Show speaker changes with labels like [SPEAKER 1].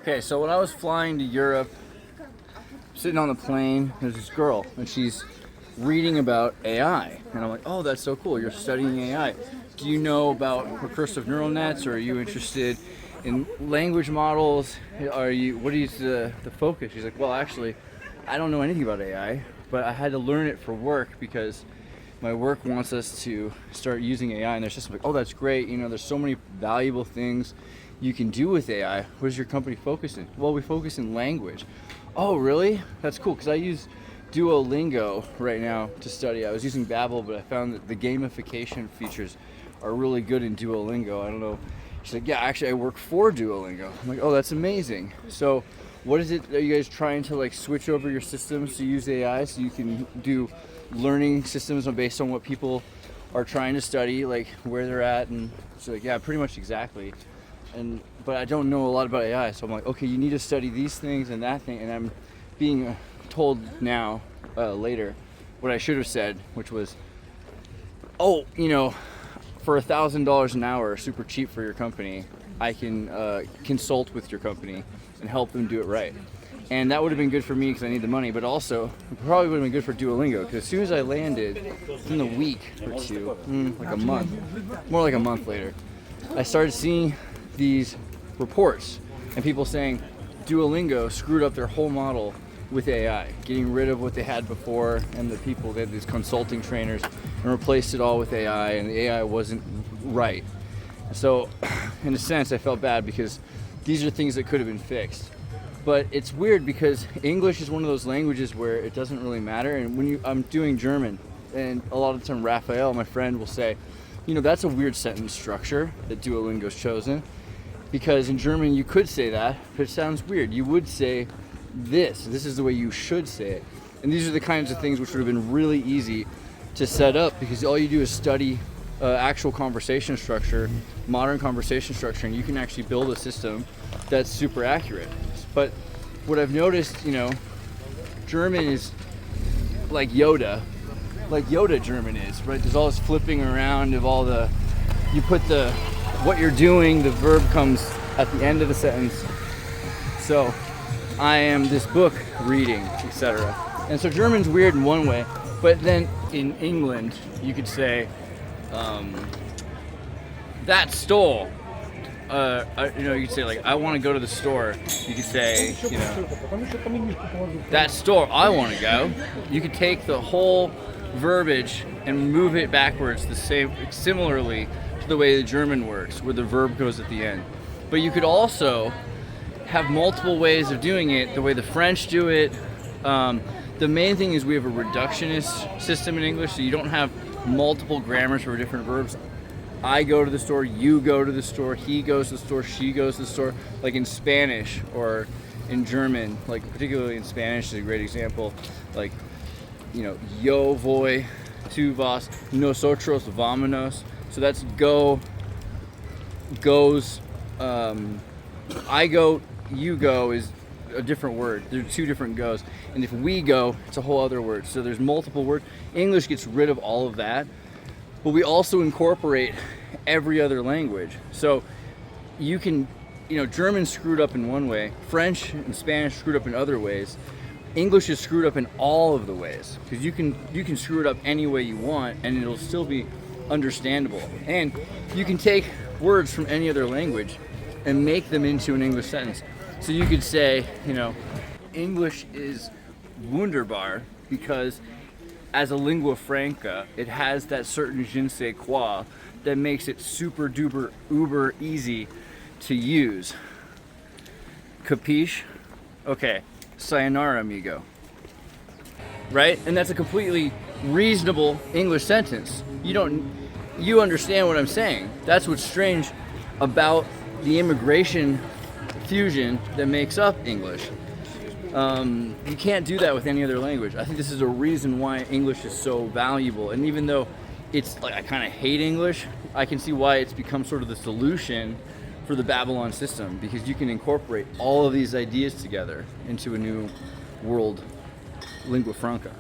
[SPEAKER 1] Okay, so when I was flying to Europe, sitting on the plane, there's this girl, and she's reading about AI. And I'm like, oh, that's so cool, you're studying AI. Do you know about recursive neural nets, or are you interested in language models? What is the focus? She's like, well, actually, I don't know anything about AI, but I had to learn it for work because my work wants us to start using AI. And there's just like, oh, that's great. You know, there's so many valuable things you can do with AI. What does your company focus in? Well, we focus in language. Oh, really? That's cool, because I use Duolingo right now to study. I was using Babbel, but I found that the gamification features are really good in Duolingo. I don't know. She's like, yeah, actually I work for Duolingo. I'm like, oh, that's amazing. So what is it, are you guys trying to like switch over your systems to use AI so you can do learning systems based on what people are trying to study, like where they're at? And she's like, yeah, pretty much exactly. But I don't know a lot about AI, so I'm like, okay, you need to study these things and that thing. And I'm being told now, later, what I should have said, which was, oh, you know, for $1,000 an hour, super cheap for your company, I can consult with your company and help them do it right. And that would have been good for me because I need the money, but also it probably would have been good for Duolingo, because as soon as I landed, within a week or two, like a month, more like a month later, I started seeing these reports and people saying Duolingo screwed up their whole model with AI, getting rid of what they had before, and the people, they had these consulting trainers, and replaced it all with AI, and the AI wasn't right. So in a sense I felt bad because these are things that could have been fixed. But it's weird because English is one of those languages where it doesn't really matter. And when I'm doing German, and a lot of the time Raphael, my friend, will say, you know, that's a weird sentence structure that Duolingo's chosen. Because in German you could say that, but it sounds weird. You would say this is the way you should say it. And these are the kinds of things which would have been really easy to set up, because all you do is study actual conversation structure, modern conversation structure, and you can actually build a system that's super accurate. But what I've noticed, you know, German is like Yoda German is, right? There's all this flipping around of all the, you put what you're doing, the verb comes at the end of the sentence. So I am this book reading, etc. And so German's weird in one way, but then in England you could say that store. You know, you could say like, I want to go to the store. You could say, you know, that store I want to go. You could take the whole verbiage and move it backwards similarly to the way the German works, where the verb goes at the end. But you could also have multiple ways of doing it, the way the French do it. The main thing is we have a reductionist system in English, so you don't have multiple grammars for different verbs. I go to the store, you go to the store, he goes to the store, she goes to the store. Like in Spanish or in German, like particularly in Spanish is a great example. Like, you know, yo voy, tú vas, nosotros vámonos. So that's go, goes, I go, you go is a different word. There are two different goes. And if we go, it's a whole other word. So there's multiple words. English gets rid of all of that. But we also incorporate every other language. So you can, you know, German screwed up in one way, French and Spanish screwed up in other ways. English is screwed up in all of the ways, because you can screw it up any way you want and it'll still be understandable. And you can take words from any other language and make them into an English sentence. So you could say, you know, English is wunderbar because as a lingua franca, it has that certain je ne sais quoi that makes it super duper uber easy to use. Capiche? Okay, sayonara amigo. Right? And that's a completely reasonable English sentence. You understand what I'm saying. That's what's strange about the immigration fusion that makes up English. You can't do that with any other language. I think this is a reason why English is so valuable. And even though it's like I kind of hate English, I can see why it's become sort of the solution for the Babylon system, because you can incorporate all of these ideas together into a new world lingua franca.